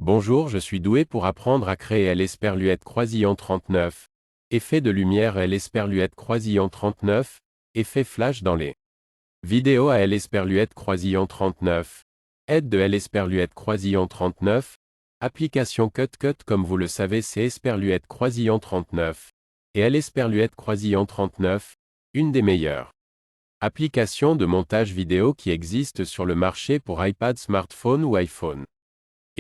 Bonjour, je suis doué pour apprendre à créer l'esperluette croisillon 39. Effet de lumière l'esperluette croisillon 39. Effet flash dans les vidéos à l'esperluette croisillon 39. Aide de l'esperluette croisillon 39. Application CutCut comme vous le savez c'est esperluette croisillon 39. Et l'esperluette croisillon 39, une des meilleures applications de montage vidéo qui existe sur le marché pour iPad, smartphone ou iPhone.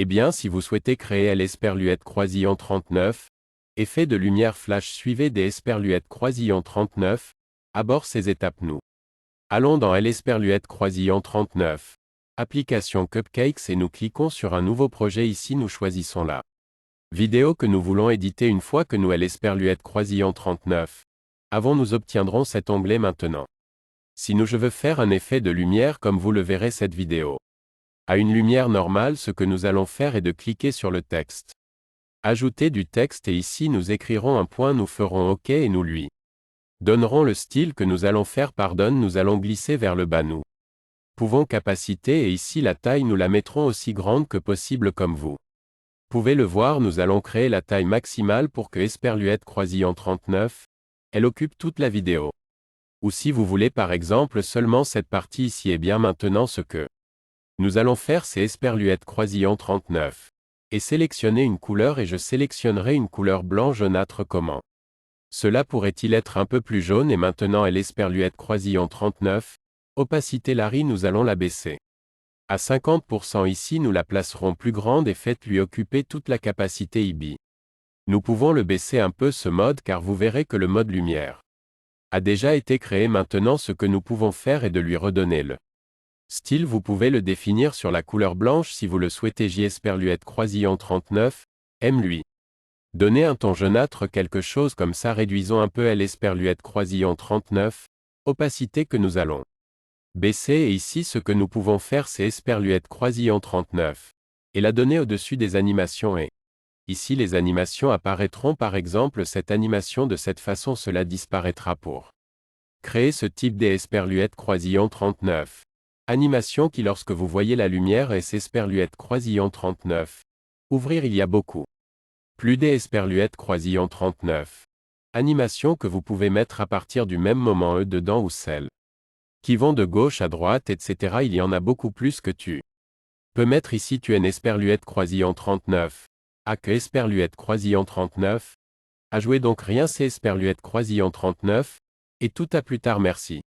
Eh bien, si vous souhaitez créer l'esperluette croisillon 39, effet de lumière flash suivez des esperluettes croisillon 39, aborde ces étapes nous. Allons dans l'esperluette croisillon 39. Application Cupcakes et nous cliquons sur un nouveau projet ici nous choisissons la vidéo que nous voulons éditer une fois que nous l'esperluette croisillon 39. Avant nous obtiendrons cet onglet maintenant. Si je veux faire un effet de lumière comme vous le verrez cette vidéo. À une lumière normale, ce que nous allons faire est de cliquer sur le texte. Ajouter du texte et ici nous écrirons un point, nous ferons OK et nous lui donnerons le style que nous allons faire nous allons glisser vers le bas nous pouvons capacité et ici la taille nous la mettrons aussi grande que possible comme vous pouvez le voir, nous allons créer la taille maximale pour que esperluette croisillon 39, elle occupe toute la vidéo. Ou si vous voulez par exemple seulement cette partie ici et bien maintenant ce que nous allons faire c'est esperluette croisillon 39. Et sélectionner une couleur et je sélectionnerai une couleur blanc jaunâtre comment. Cela pourrait-il être un peu plus jaune et maintenant l'esperluette croisillon 39, opacité Larry nous allons la baisser. À 50% ici nous la placerons plus grande et faites-lui occuper toute la capacité IBI. Nous pouvons le baisser un peu ce mode car vous verrez que le mode lumière a déjà été créé maintenant ce que nous pouvons faire est de lui redonner le style vous pouvez le définir sur la couleur blanche si vous le souhaitez esperluette croisillon 39, lui donner un ton jaunâtre quelque chose comme ça réduisons un peu l'esperluette croisillon 39, opacité que nous allons baisser et ici ce que nous pouvons faire c'est esperluette croisillon 39 et la donner au-dessus des animations et ici les animations apparaîtront par exemple cette animation de cette façon cela disparaîtra pour créer ce type d'esperluette croisillon 39. Animation qui lorsque vous voyez la lumière esperluette croisillon 39. Ouvrir il y a beaucoup plus d'esperluette croisillon 39. Animation que vous pouvez mettre à partir du même moment dedans ou celles qui vont de gauche à droite etc. Il y en a beaucoup plus que tu peux mettre ici tu es esperluette croisillon 39. À que esperluette croisillon 39. À jouer donc rien c'est esperluette croisillon 39. Et tout à plus tard merci.